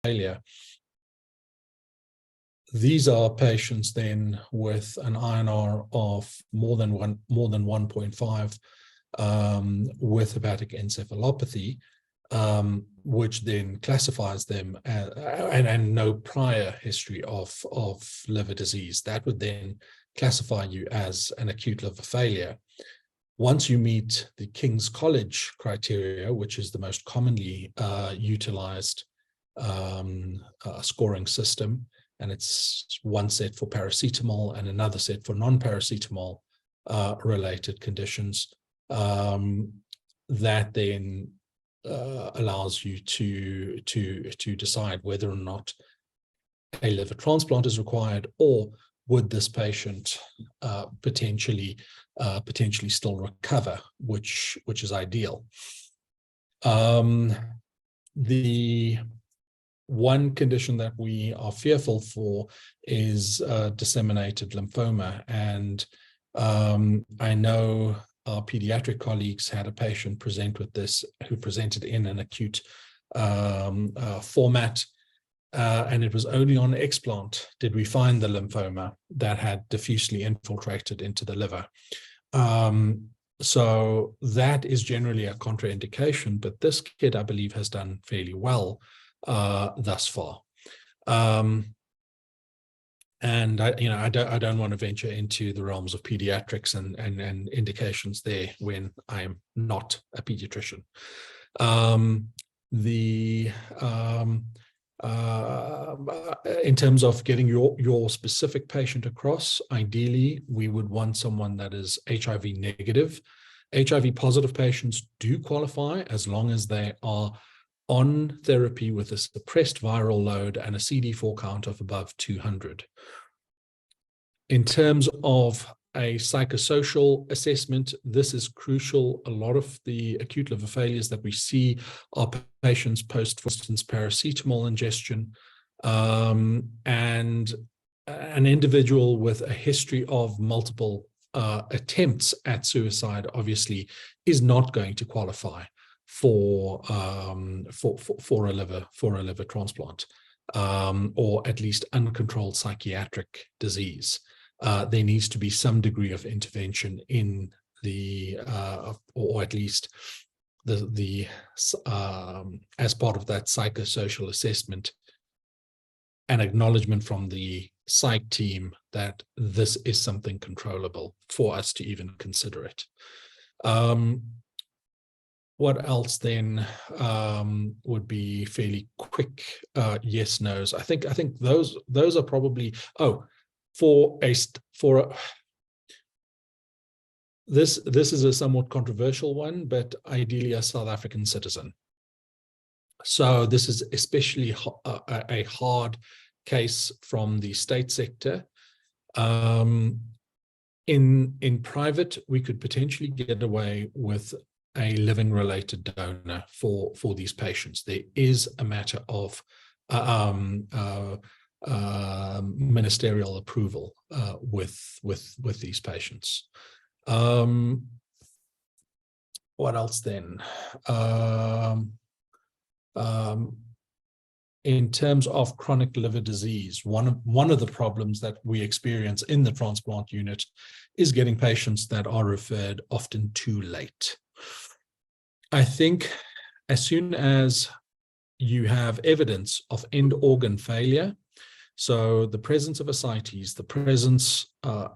failure. These are patients then with an INR of more than 1.5 with hepatic encephalopathy, which then classifies them as, and no prior history of liver disease. That would then classify you as an acute liver failure. Once you meet the King's College criteria, which is the most commonly utilized scoring system, and it's one set for paracetamol and another set for non-paracetamol related conditions, that then allows you to decide whether or not a liver transplant is required, or would this patient potentially still recover, which is ideal. The one condition that we are fearful for is disseminated lymphoma, and I know our pediatric colleagues had a patient present with this who presented in an acute format, and it was only on explant did we find the lymphoma that had diffusely infiltrated into the liver. So that is generally a contraindication, but this kid, I believe, has done fairly well thus far. And I don't want to venture into the realms of pediatrics and indications there when I am not a pediatrician. In terms of getting your specific patient across, ideally we would want someone that is HIV negative. HIV positive patients do qualify as long as they are on therapy with a suppressed viral load and a CD4 count of above 200. In terms of a psychosocial assessment, this is crucial. A lot of the acute liver failures that we see are patients post, for instance, paracetamol ingestion, and an individual with a history of multiple attempts at suicide obviously is not going to qualify for a liver transplant, or at least uncontrolled psychiatric disease. There needs to be some degree of intervention in the, or at least the as part of that psychosocial assessment, an acknowledgement from the psych team that this is something controllable for us to even consider it. What else then would be fairly quick yes nos? I think those are probably, this is a somewhat controversial one, but ideally a South African citizen. So this is especially a hard case from the state sector. In private, we could potentially get away with a living-related donor for these patients. There is a matter of ministerial approval with these patients. What else then? In terms of chronic liver disease, one of the problems that we experience in the transplant unit is getting patients that are referred often too late. I think as soon as you have evidence of end organ failure, so the presence of ascites, the presence for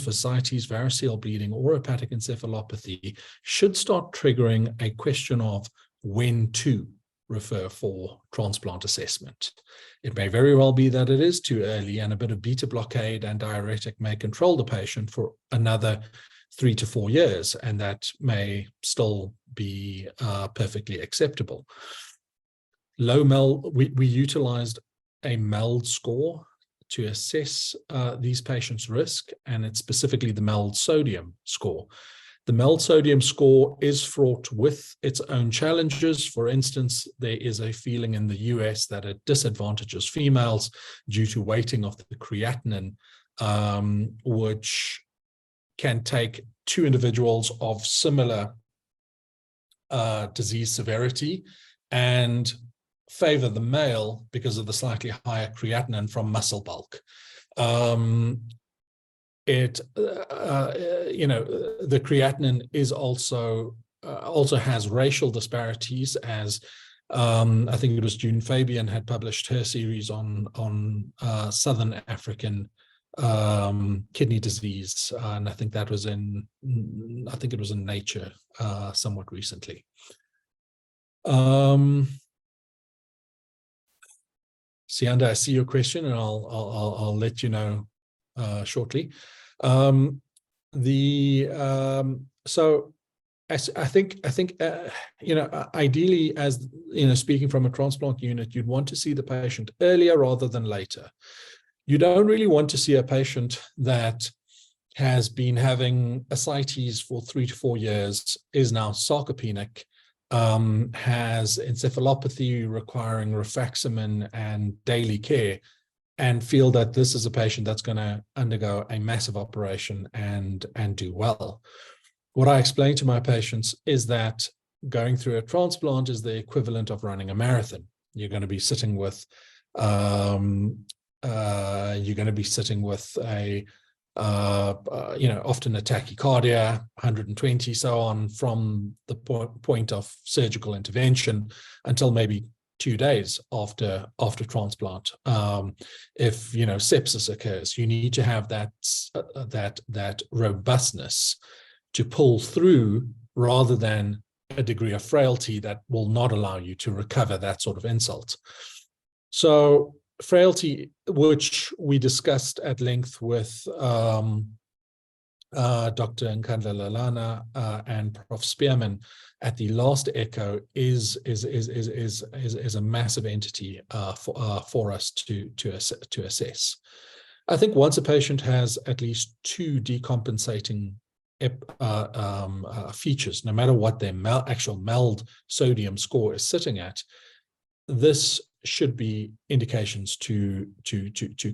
ascites, variceal bleeding, or hepatic encephalopathy should start triggering a question of when to refer for transplant assessment. It may very well be that it is too early, and a bit of beta blockade and diuretic may control the patient for another 3 to 4 years, and that may still be perfectly acceptable. Low MELD, we utilized a MELD score to assess these patients' risk, and it's specifically the MELD sodium score. The MELD sodium score is fraught with its own challenges. For instance, there is a feeling in the US that it disadvantages females due to weighting of the creatinine, which can take two individuals of similar disease severity and favor the male because of the slightly higher creatinine from muscle bulk. The creatinine is also has racial disparities, as I think it was June Fabian had published her series on Southern African kidney disease, and I think that was in Nature somewhat recently. Sianda, I see your question, and I'll let you know shortly. So I think ideally, as speaking from a transplant unit, you'd want to see the patient earlier rather than later. You don't really want to see a patient that has been having ascites for 3 to 4 years, is now sarcopenic, has encephalopathy requiring rifaximin and daily care, and feel that this is a patient that's going to undergo a massive operation and do well. What I explain to my patients is that going through a transplant is the equivalent of running a marathon. You're going to be sitting with often a tachycardia, 120, so on, from the point of surgical intervention until maybe 2 days after transplant. If sepsis occurs, you need to have that robustness to pull through, rather than a degree of frailty that will not allow you to recover that sort of insult. So frailty, which we discussed at length with Dr. Nkandla Lalana and Prof. Spearman at the last echo, is a massive entity for us to assess. I think once a patient has at least 2 decompensating features, no matter what their actual MELD sodium score is sitting at, this should be indications to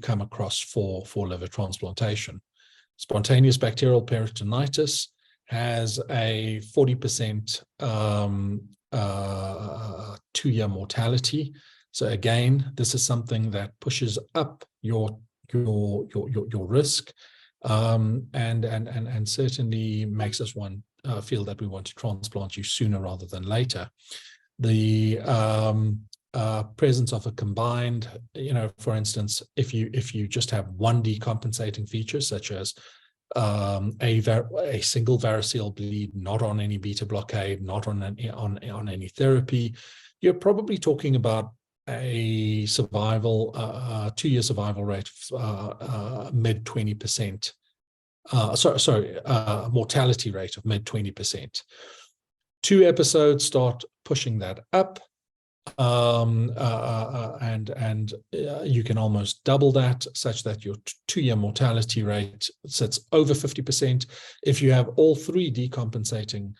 come across for liver transplantation. Spontaneous bacterial peritonitis has a 40% 2-year mortality. So again, this is something that pushes up your risk, and certainly makes us feel that we want to transplant you sooner rather than later. The presence of a combined, for instance, if you just have one decompensating feature, such as a single variceal bleed, not on any beta blockade, not on any therapy, you're probably talking about a survival, 2-year survival rate of mid 20%. Mortality rate of mid 20%. 2 episodes start pushing that up, and you can almost double that, such that your 2-year mortality rate sits over 50%. If you have all 3 decompensating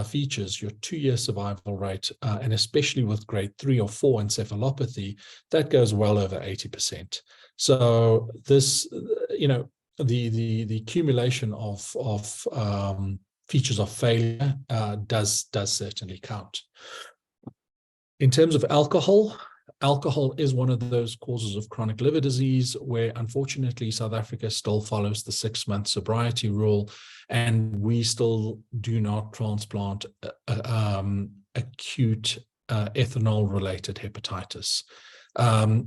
features, your 2-year survival rate, and especially with grade 3 or 4 encephalopathy, that goes well over 80%. So this, the accumulation of features of failure does certainly count. In terms of alcohol is one of those causes of chronic liver disease where, unfortunately, South Africa still follows the 6-month sobriety rule, and we still do not transplant acute ethanol-related hepatitis.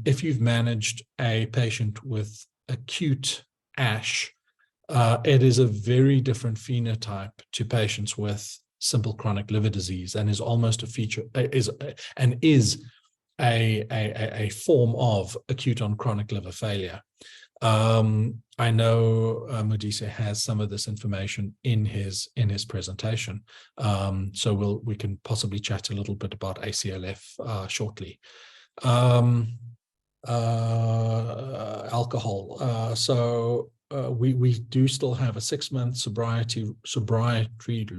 If you've managed a patient with acute ASH, it is a very different phenotype to patients with simple chronic liver disease, and is almost a feature, is a form of acute on chronic liver failure. I know Modise has some of this information in his presentation, so we can possibly chat a little bit about ACLF shortly. Alcohol. So we do still have a 6-month sobriety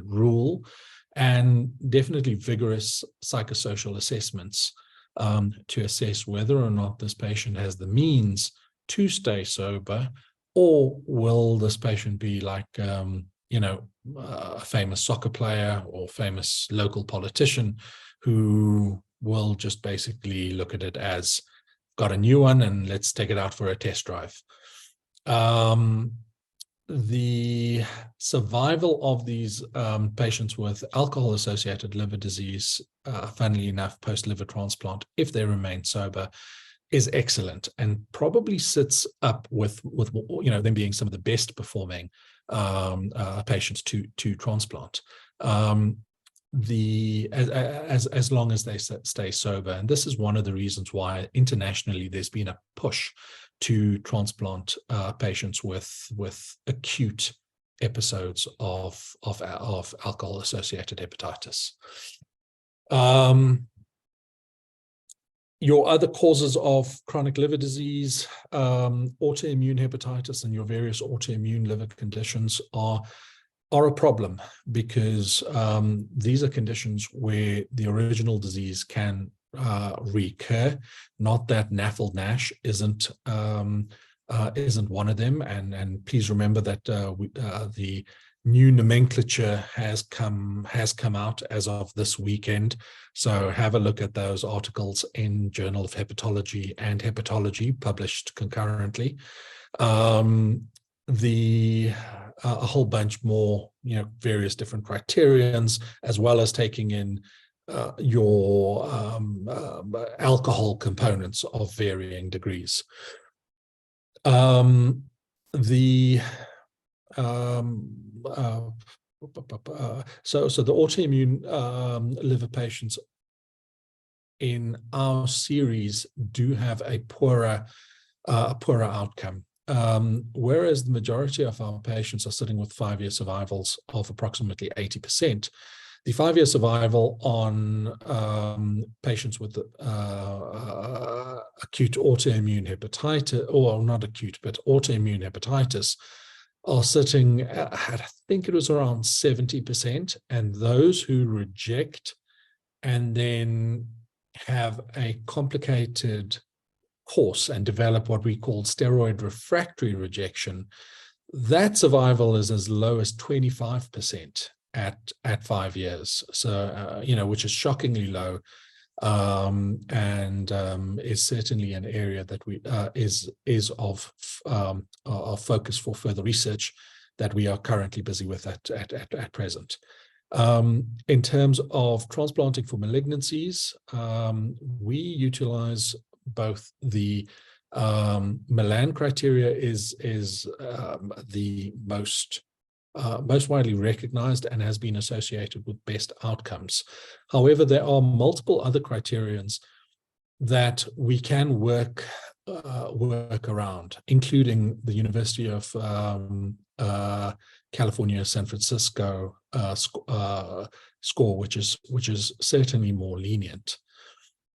rule, and definitely vigorous psychosocial assessments to assess whether or not this patient has the means to stay sober, or will this patient be like a famous soccer player or famous local politician who we'll just basically look at it as got a new one and let's take it out for a test drive. The survival of these patients with alcohol-associated liver disease, funnily enough, post-liver transplant, if they remain sober, is excellent and probably sits up with them being some of the best performing patients to transplant. As long as they stay sober, and this is one of the reasons why internationally there's been a push to transplant patients with acute episodes of alcohol-associated hepatitis. Your other causes of chronic liver disease, autoimmune hepatitis, and your various autoimmune liver conditions are a problem, because these are conditions where the original disease can recur. Not that NAFLD-NASH isn't one of them, and please remember that the new nomenclature has come out as of this weekend. So have a look at those articles in Journal of Hepatology and Hepatology published concurrently. A whole bunch more, various different criterions, as well as taking in your alcohol components of varying degrees. So the autoimmune liver patients in our series do have a poorer outcome. Whereas the majority of our patients are sitting with 5-year survivals of approximately 80%, the 5-year survival on patients with acute autoimmune hepatitis, or not acute, but autoimmune hepatitis, are sitting at, I think it was around 70%, and those who reject and then have a complicated course and develop what we call steroid refractory rejection, that survival is as low as 25% at 5 years. So, which is shockingly low, and is certainly an area that we is of focus for further research that we are currently busy with at present. In terms of transplanting for malignancies, we utilize both the Milan criteria is the most widely recognized and has been associated with best outcomes. However, there are multiple other criterions that we can work around, including the University of California, San Francisco score, which is certainly more lenient.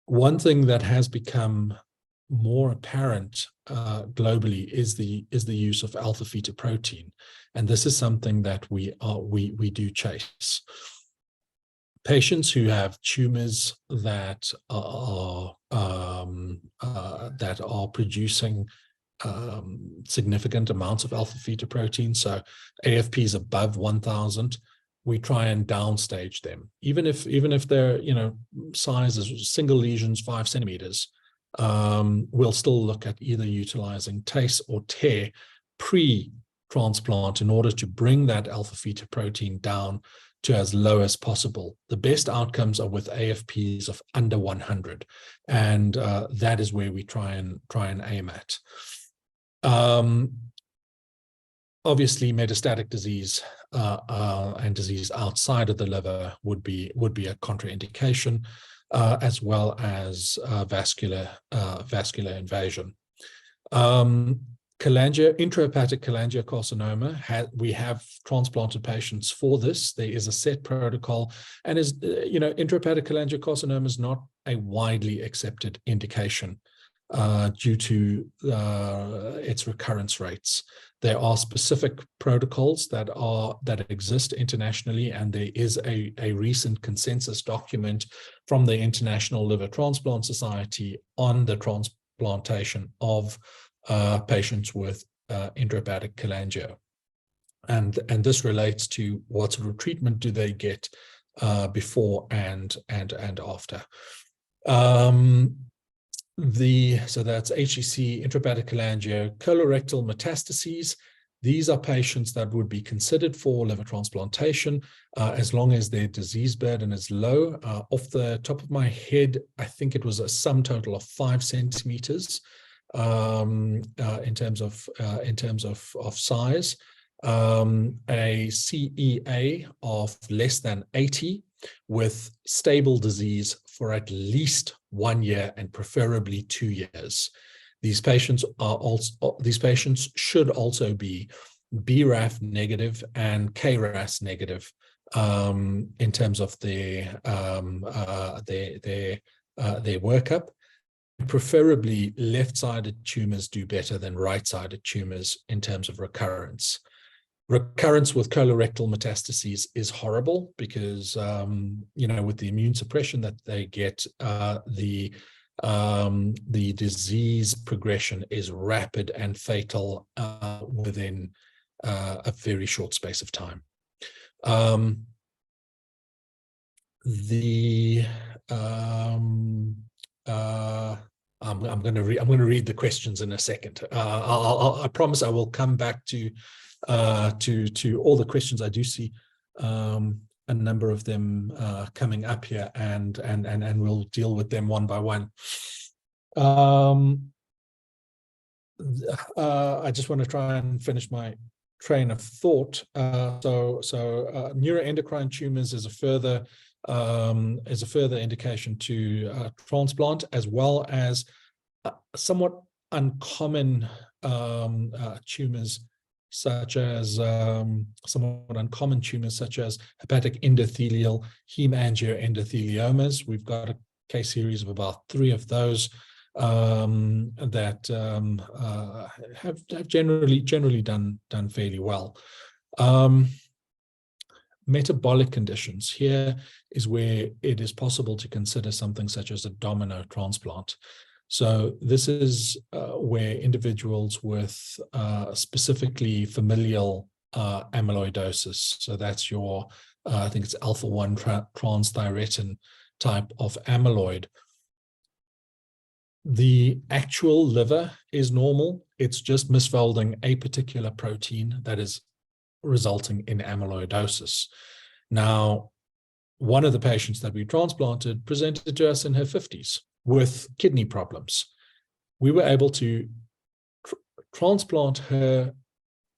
One thing that has become more apparent globally is the use of alpha fetoprotein, and this is something that we do chase. Patients who have tumors that are producing significant amounts of alpha fetoprotein, so AFPs above 1,000, we try and downstage them, even if their size is single lesions 5 centimeters. We'll still look at either utilizing TACE or TARE pre-transplant in order to bring that alpha fetoprotein down to as low as possible. The best outcomes are with AFPs of under 100, and that is where we try and aim at. Obviously, metastatic disease and disease outside of the liver would be a contraindication, as well as vascular invasion. Intrahepatic cholangiocarcinoma, we have transplanted patients for this. There is a set protocol, and intrahepatic cholangiocarcinoma is not a widely accepted indication due to its recurrence rates. There are specific protocols that exist internationally, and there is a recent consensus document from the International Liver Transplant Society on the transplantation of patients with intrahepatic cholangio, and this relates to what sort of treatment do they get before and after. So that's HCC, intrahepatic cholangio, colorectal metastases. These are patients that would be considered for liver transplantation as long as their disease burden is low. Off the top of my head, I think it was a sum total of 5 centimeters in terms of size. A CEA of less than 80 with stable disease for at least 1 year and preferably 2 years. These patients should also be BRAF negative and KRAS negative in terms of their workup. Preferably, left-sided tumors do better than right-sided tumors in terms of recurrence. Recurrence with colorectal metastases is horrible because, with the immune suppression that they get, the disease progression is rapid and fatal within a very short space of time. I'm going to read the questions in a second. I promise I will come back to all the questions. I do see a number of them coming up here, and we'll deal with them one by one. I just want to try and finish my train of thought. Neuroendocrine tumors is a further indication to transplant, as well as somewhat uncommon tumors such as hepatic endothelial hemangioendotheliomas. We've got a case series of about 3 of those that have generally done fairly well. Metabolic conditions. Here is where it is possible to consider something such as a domino transplant. So this is where individuals with specifically familial amyloidosis, so that's your, I think it's alpha-1 transthyretin type of amyloid. The actual liver is normal. It's just misfolding a particular protein that is resulting in amyloidosis. Now, one of the patients that we transplanted presented to us in her 50s with kidney problems. We were able to transplant her,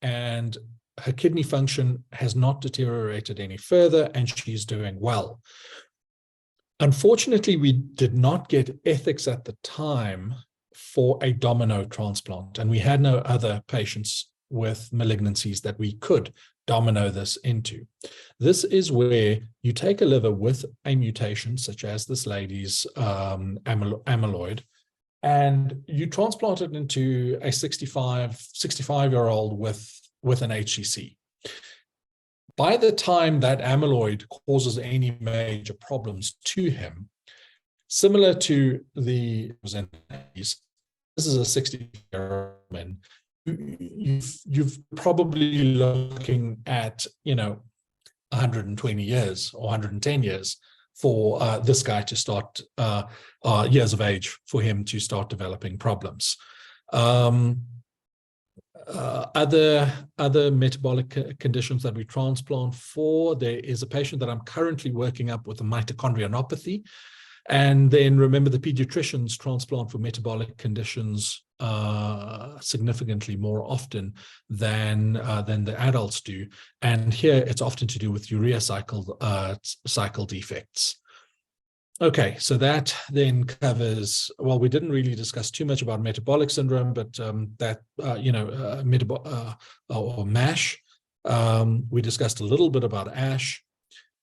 and her kidney function has not deteriorated any further, and she's doing well. Unfortunately, we did not get ethics at the time for a domino transplant, and we had no other patients with malignancies that we could domino this into. This is where you take a liver with a mutation, such as this lady's amyloid, and you transplant it into a 65-year-old with an HCC. By the time that amyloid causes any major problems to him, similar to the this is a 60-year-old man. You've probably looking at 120 years or 110 years for this guy to start years of age for him to start developing problems. Other metabolic conditions that we transplant for, there is a patient that I'm currently working up with a mitochondriopathy. And then remember, the pediatricians transplant for metabolic conditions significantly more often than the adults do. And here it's often to do with urea cycle defects. Okay, so that then covers, well, we didn't really discuss too much about metabolic syndrome, but or MASH. We discussed a little bit about ASH.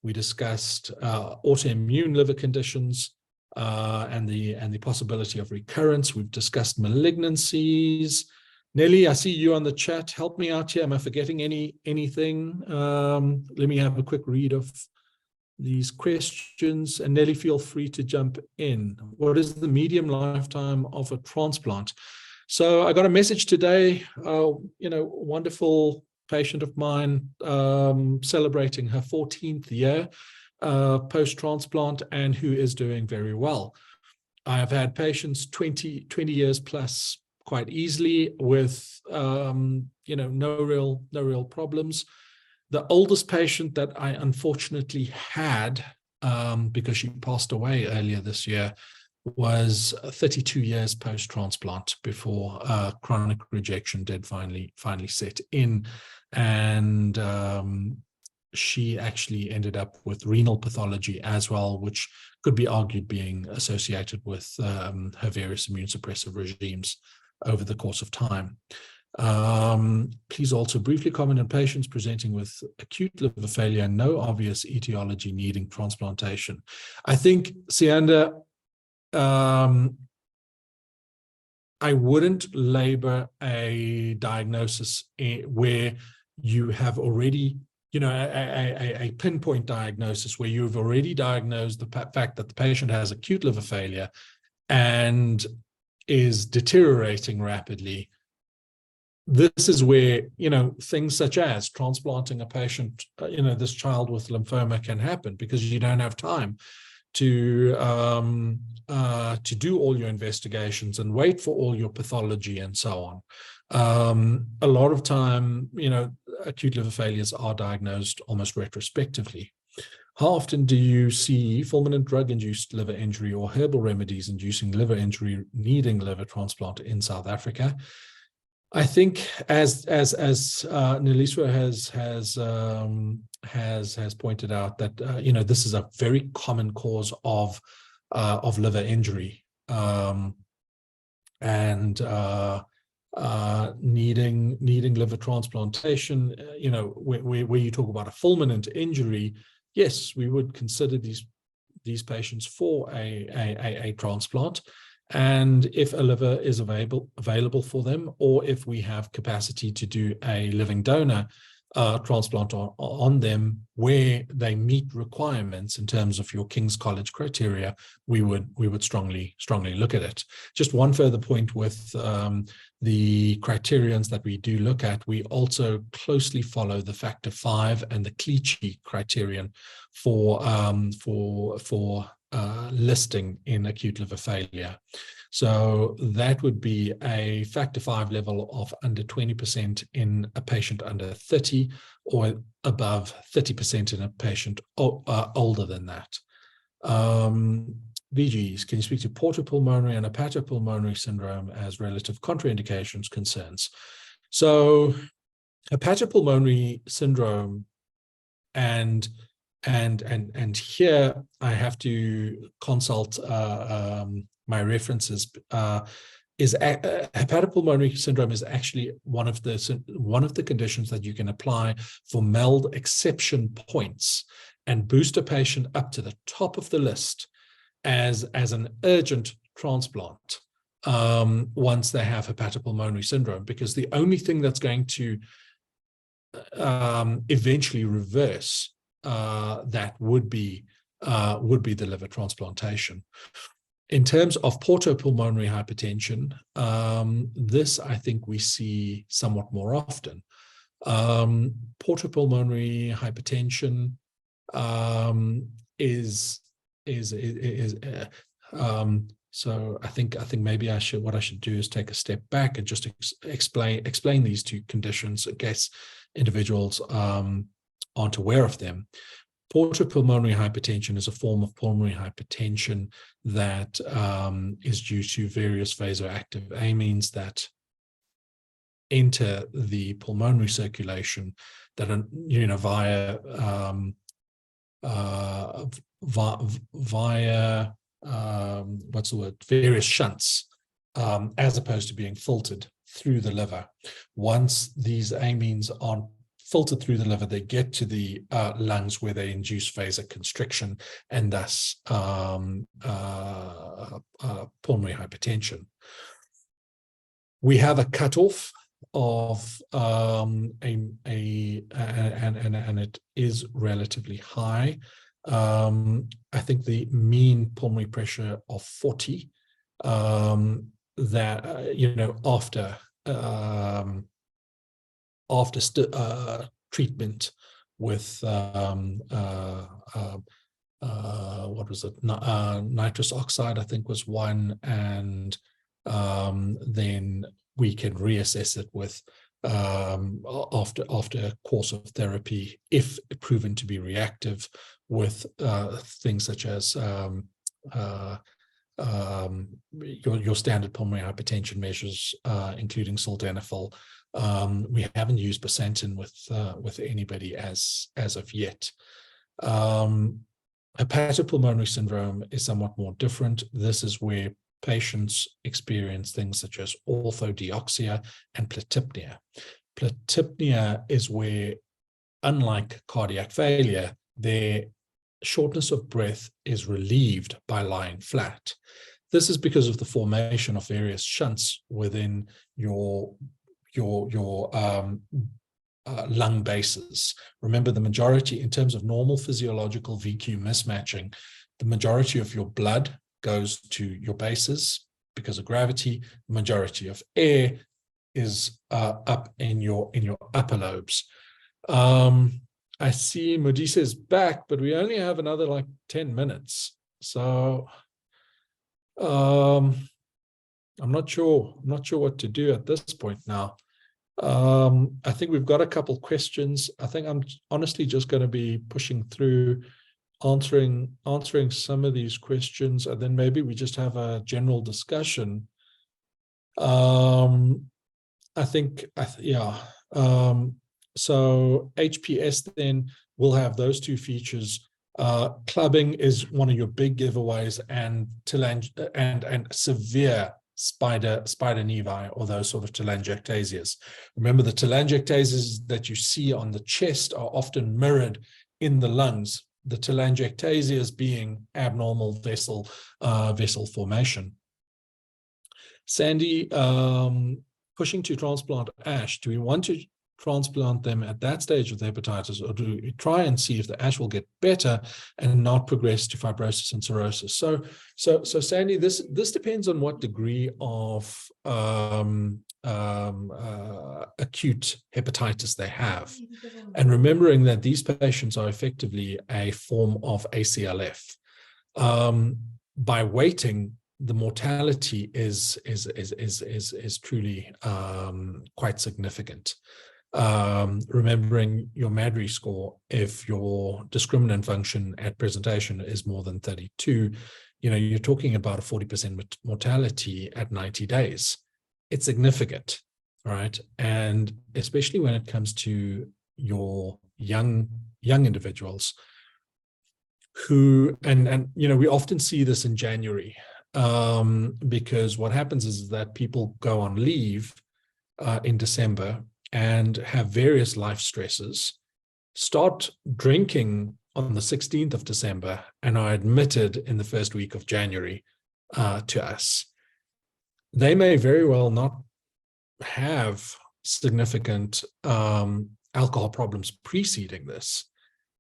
We discussed autoimmune liver conditions and the possibility of recurrence. We've discussed malignancies. Nelly, I see you on the chat. Help me out here. Am I forgetting anything? Let me have a quick read of these questions. And Nelly, feel free to jump in. What is the median lifetime of a transplant? So I got a message today, wonderful patient of mine celebrating her 14th year post-transplant, and who is doing very well. I have had patients 20 years plus quite easily with, no real problems. The oldest patient that I unfortunately had, because she passed away earlier this year, was 32 years post-transplant before chronic rejection did finally set in. And she actually ended up with renal pathology as well, which could be argued being associated with her various immune suppressive regimes over the course of time. Please also briefly comment on patients presenting with acute liver failure and no obvious etiology needing transplantation. I think, Sianda, I wouldn't labor a diagnosis where you have already, a pinpoint diagnosis where you've already diagnosed the fact that the patient has acute liver failure and is deteriorating rapidly. This is where, things such as transplanting a patient, this child with lymphoma can happen, because you don't have time to do all your investigations and wait for all your pathology and so on. A lot of time, acute liver failures are diagnosed almost retrospectively. How often do you see fulminant drug-induced liver injury or herbal remedies inducing liver injury needing liver transplant in South Africa? I think, as Neliswa has pointed out, that this is a very common cause of liver injury, and needing liver transplantation. Where you talk about a fulminant injury, yes, we would consider these patients for a transplant. And if a liver is available for them, or if we have capacity to do a living donor transplant on them where they meet requirements in terms of your King's College criteria, we would strongly look at it. Just one further point with the criterions that we do look at, we also closely follow the factor 5 and the Clichy criterion for listing in acute liver failure. So that would be a factor 5 level of under 20% in a patient under 30, or above 30% in a patient older than that. VGs, can you speak to portopulmonary and hepatopulmonary syndrome as relative contraindications concerns? So hepatopulmonary syndrome, and here I have to consult my references. Hepatopulmonary syndrome is actually one of the conditions that you can apply for MELD exception points and boost a patient up to the top of the list as an urgent transplant once they have hepatopulmonary syndrome, because the only thing that's going to eventually reverse that would be the liver transplantation. In terms of portopulmonary hypertension, this I think we see somewhat more often. Portopulmonary hypertension so I think maybe what I should do is take a step back and just explain these two conditions in case individuals aren't aware of them. Portopulmonary hypertension is a form of pulmonary hypertension that is due to various vasoactive amines that enter the pulmonary circulation that are, via various shunts, as opposed to being filtered through the liver. Once these amines aren't filtered through the liver, they get to the lungs, where they induce vasoconstriction and thus pulmonary hypertension. We have a cutoff of and it is relatively high. I think the mean pulmonary pressure of 40 after treatment with what was it? Nitrous oxide, I think, was one, and then we can reassess it with after a course of therapy, if proven to be reactive, with things such as your standard pulmonary hypertension measures, including sildenafil. We haven't used Bosentan with anybody as of yet. Hepatopulmonary syndrome is somewhat more different. This is where patients experience things such as orthodeoxia and platypnea. Platypnea is where, unlike cardiac failure, their shortness of breath is relieved by lying flat. This is because of the formation of various shunts within your lung bases. Remember, the majority, in terms of normal physiological VQ mismatching, the majority of your blood goes to your bases because of gravity. The majority of air is up in your upper lobes. I see Modise is back, but we only have another like 10 minutes. So I'm not sure what to do at this point now. I think we've got a couple questions. I think I'm honestly just going to be pushing through, answering some of these questions, and then maybe we just have a general discussion. So HPS then will have those two features. Clubbing is one of your big giveaways, and severe spider nevi, or those sort of telangiectasias. Remember, the telangiectasias that you see on the chest are often mirrored in the lungs, the telangiectasias being abnormal vessel formation. Sandy, pushing to transplant ASH, do we want to transplant them at that stage of the hepatitis, or do we try and see if the ASH will get better and not progress to fibrosis and cirrhosis? So Sandy, this depends on what degree of acute hepatitis they have, and remembering that these patients are effectively a form of ACLF. By waiting, the mortality is truly quite significant. Remembering your Madri score, if your discriminant function at presentation is more than 32, you're talking about a 40% mortality at 90 days. It's significant, right? And especially when it comes to your young individuals who, and we often see this in January, because what happens is that people go on leave in December and have various life stresses, start drinking on the 16th of December, and are admitted in the first week of January to us. They may very well not have significant alcohol problems preceding this,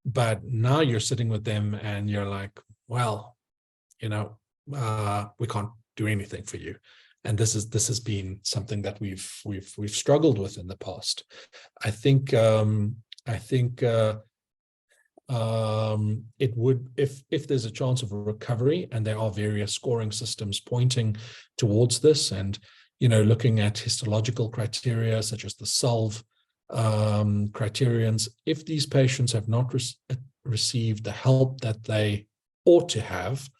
but now you're sitting with them and you're like, well, we can't do anything for you. And this has been something that we've struggled with in the past. I think it would, if there's a chance of a recovery, and there are various scoring systems pointing towards this, and looking at histological criteria such as the SOLVE criterions, if these patients have not received the help that they ought to have,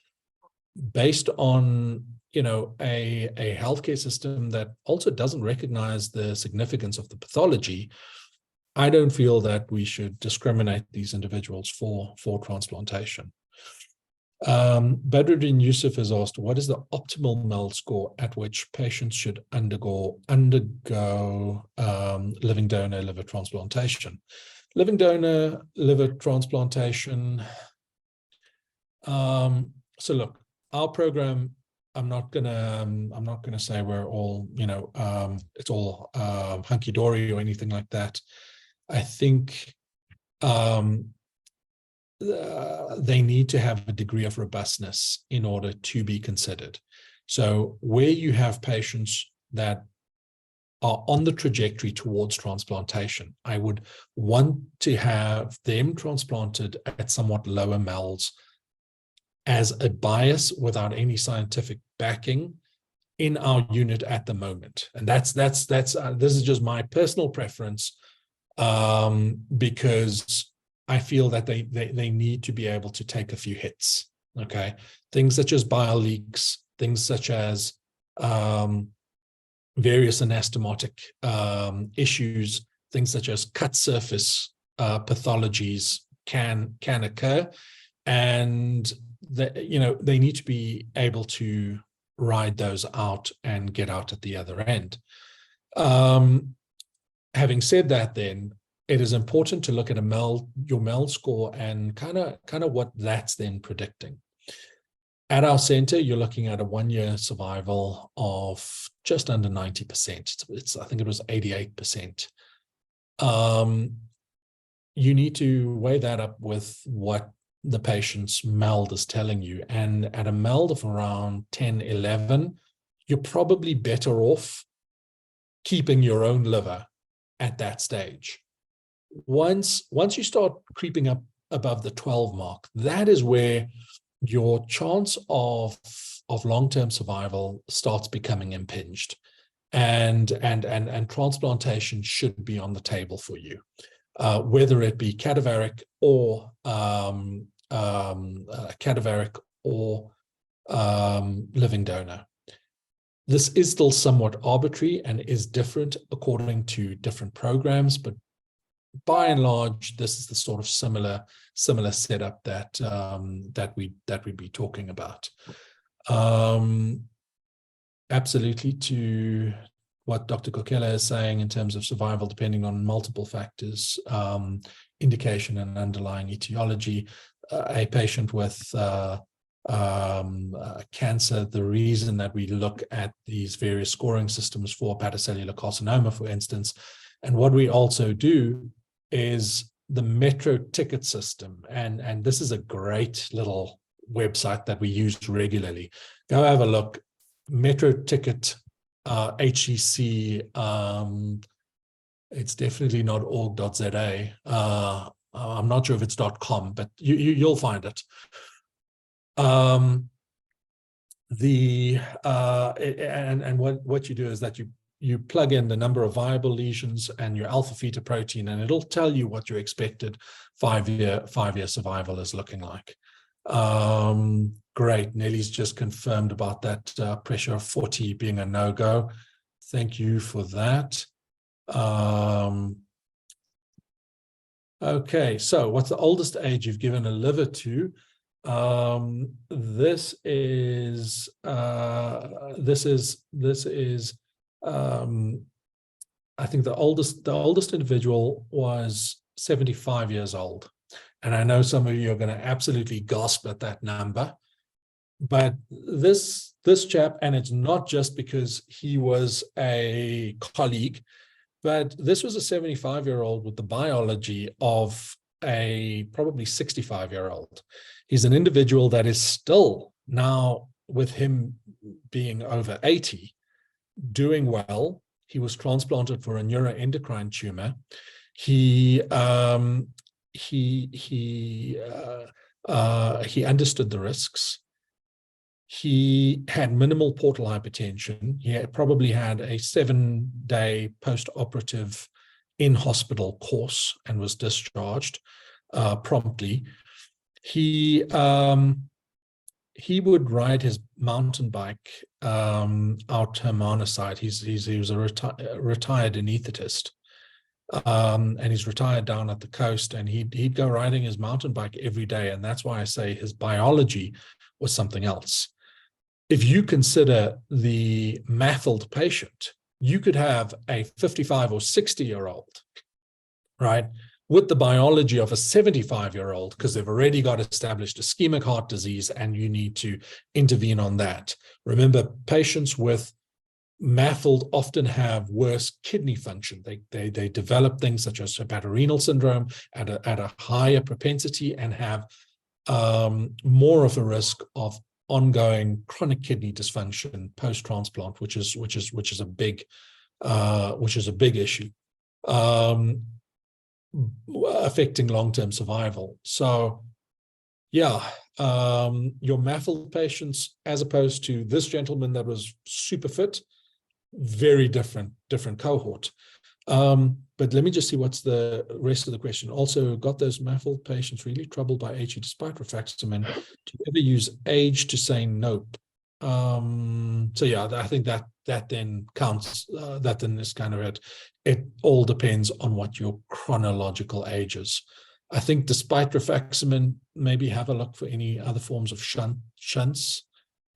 based on a healthcare system that also doesn't recognize the significance of the pathology, I don't feel that we should discriminate these individuals for transplantation. Badruddin Yusuf has asked, what is the optimal MELD score at which patients should undergo living donor liver transplantation? Living donor liver transplantation. So look, our program, I'm not gonna say we're all, it's all hunky-dory or anything like that. I think they need to have a degree of robustness in order to be considered. So where you have patients that are on the trajectory towards transplantation, I would want to have them transplanted at somewhat lower MELDs as a bias without any scientific backing in our unit at the moment. And that's this is just my personal preference, because I feel that they need to be able to take a few hits. Okay, things such as bile leaks, things such as various anastomotic issues, things such as cut surface pathologies can occur, and they need to be able to ride those out and get out at the other end. Having said that, then it is important to look at your MEL score and kind of what that's then predicting. At our center, you're looking at a 1-year survival of just under 90%. I think it was 88%. You need to weigh that up with what the patient's MELD is telling you. And at a MELD of around 10, 11, you're probably better off keeping your own liver at that stage. Once you start creeping up above the 12 mark, that is where your chance of long-term survival starts becoming impinged, and transplantation should be on the table for you, whether it be cadaveric or living donor. This is still somewhat arbitrary and is different according to different programs, but by and large, this is the sort of similar setup that we'd be talking about. Absolutely, to what Dr. Kokela is saying in terms of survival, depending on multiple factors, indication and underlying etiology. A patient with cancer, the reason that we look at these various scoring systems for hepatocellular carcinoma, for instance, and what we also do is the Metro ticket system. And this is a great little website that we use regularly. Go have a look. Metro ticket, HCC. It's definitely not org.za. I'm not sure if it's .com, but you'll find it. And what you do is that you plug in the number of viable lesions and your alpha feta protein, and it'll tell you what your expected five-year survival is looking like. Great. Nelly's just confirmed about that pressure of 40 being a no-go. Thank you for that. Okay, so what's the oldest age you've given a liver to? This is I think the oldest individual was 75 years old. And I know some of you are going to absolutely gasp at that number. But this chap, and it's not just because he was a colleague, but this was a 75-year-old with the biology of a probably 65-year-old. He's an individual that is still now, with him being over 80, doing well. He was transplanted for a neuroendocrine tumor. He understood the risks. He had minimal portal hypertension. He probably had a 7-day post-operative in-hospital course and was discharged promptly. He would ride his mountain bike out Hermana side. He was a retired anaesthetist, and he's retired down at the coast, and he'd go riding his mountain bike every day, and that's why I say his biology was something else. If you consider the MAFLD patient, you could have a 55 or 60-year-old, right, with the biology of a 75-year-old, because they've already got established ischemic heart disease and you need to intervene on that. Remember, patients with MAFLD often have worse kidney function. They develop things such as hepatorenal syndrome at a higher propensity and have more of a risk of ongoing chronic kidney dysfunction post-transplant, which is a big issue, affecting long-term survival. So Yeah, your MAFLD patients, as opposed to this gentleman that was super fit, very different cohort. But let me just see what's the rest of the question. Also, got those MAFLD patients really troubled by HE despite rifaximin. Do you ever use age to say nope? So yeah, I think that then counts. That then is kind of it. It all depends on what your chronological age is. I think despite rifaximin, maybe have a look for any other forms of shunts,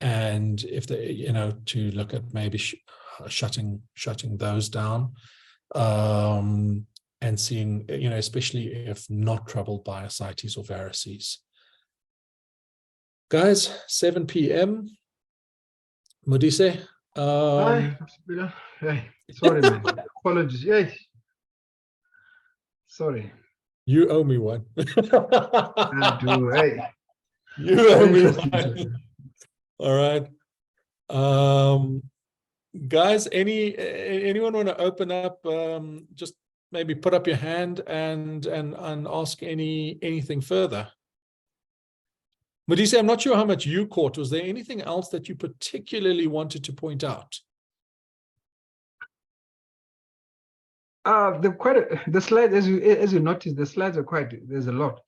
and if they, to look at maybe shutting those down, and seeing, especially if not troubled by ascites or varices. Guys, 7 p.m. Modise. Hi, Bilal. Hey, sorry, man. Apologies. Yes. Sorry. You owe me one. I do. Hey. You owe me Interesting. one. All right. Guys, anyone want to open up? Just maybe put up your hand and ask anything further. Modise, I'm not sure how much you caught. Was there anything else that you particularly wanted to point out? The slides, as you notice, the slides are there's a lot.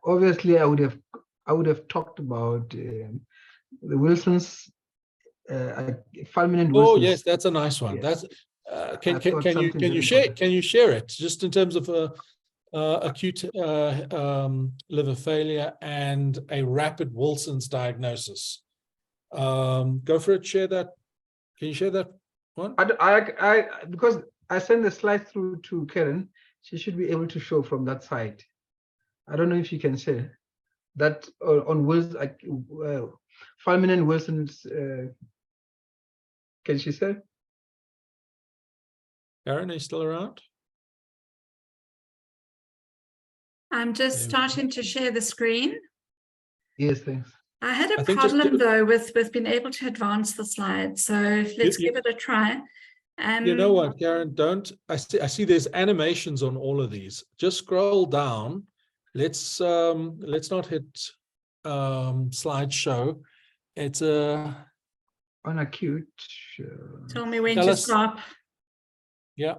Obviously, I would have talked about the Wilson's, fulminant Wilson's. Oh yes, that's a nice one. Yes. That's can you share it just in terms of acute liver failure and a rapid Wilson's diagnosis? Go for it. Share that. Can you share that one? Because I sent the slide through to Karen, she should be able to show from that side. I don't know if you can share that on fulminant Wilson's. Can she say? Karen, are you still around? I'm just starting to share the screen. Yes, thanks. I had a problem though with being able to advance the slides, so let's give it a try. You know what, Karen? I see there's animations on all of these. Just scroll down. Let's not hit slideshow. It's on acute. Tell me when to stop. Yeah.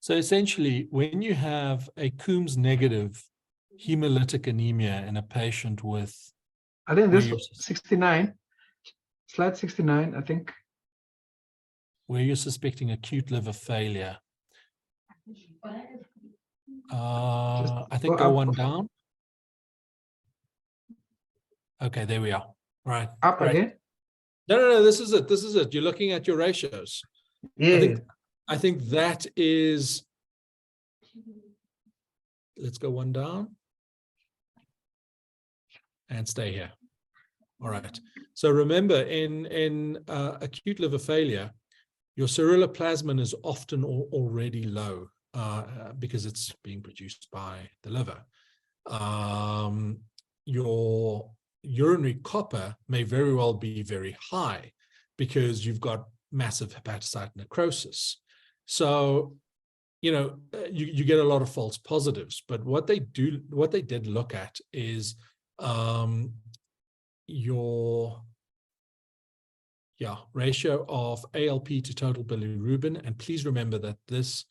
So essentially, when you have a Coombs negative hemolytic anemia in a patient with, I think this was 69, slide 69, I think. Where you're suspecting acute liver failure. I think go one down. Okay, there we are. Right. Up again? No, this is it. This is it. You're looking at your ratios. Yeah. I think that is, let's go one down and stay here. All right. So remember, in acute liver failure, your ceruloplasmin is often already low because it's being produced by the liver. Your urinary copper may very well be very high because you've got massive hepatocyte necrosis. So, you get a lot of false positives. But what they did look at is your ratio of ALP to total bilirubin. And please remember that this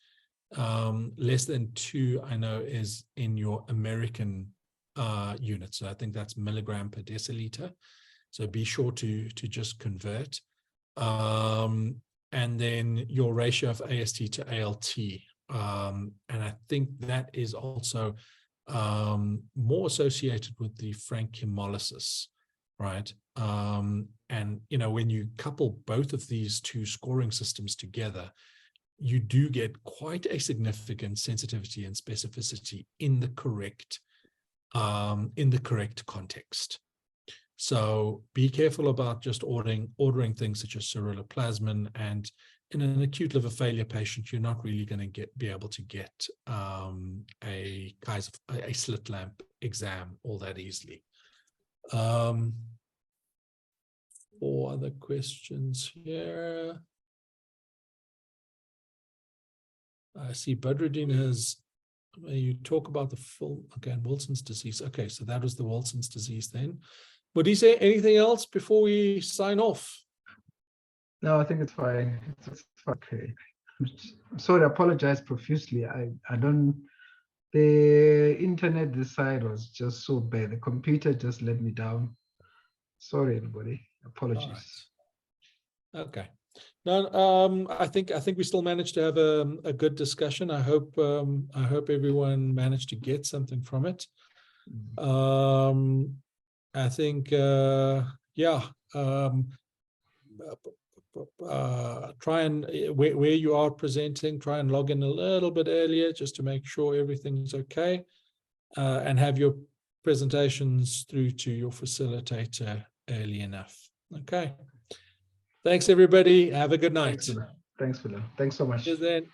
less than 2, I know, is in your American unit. So I think that's milligram per deciliter. So be sure to just convert. And then your ratio of AST to ALT. And I think that is also more associated with the frank hemolysis, right? And, when you couple both of these two scoring systems together, you do get quite a significant sensitivity and specificity in the correct context. So be careful about just ordering things such as ceruloplasmin and in an acute liver failure patient, you're not really going to be able to get a slit lamp exam all that easily. 4 other questions here. I see Badruddin has, you talk about the full, again, Wilson's disease. Okay, so that was the Wilson's disease then. Would he say anything else before we sign off? No, I think it's fine. It's okay. I'm sorry, I apologize profusely. I don't, the internet this side was just so bad. The computer just let me down. Sorry, everybody. Apologies. Right. Okay. No, I think we still managed to have a good discussion. I hope everyone managed to get something from it. I think try and where you are presenting, try and log in a little bit earlier just to make sure everything's okay, and have your presentations through to your facilitator early enough. Okay. Thanks, everybody. Have a good night. Thanks, Bilal. Thanks so much. Cheers then.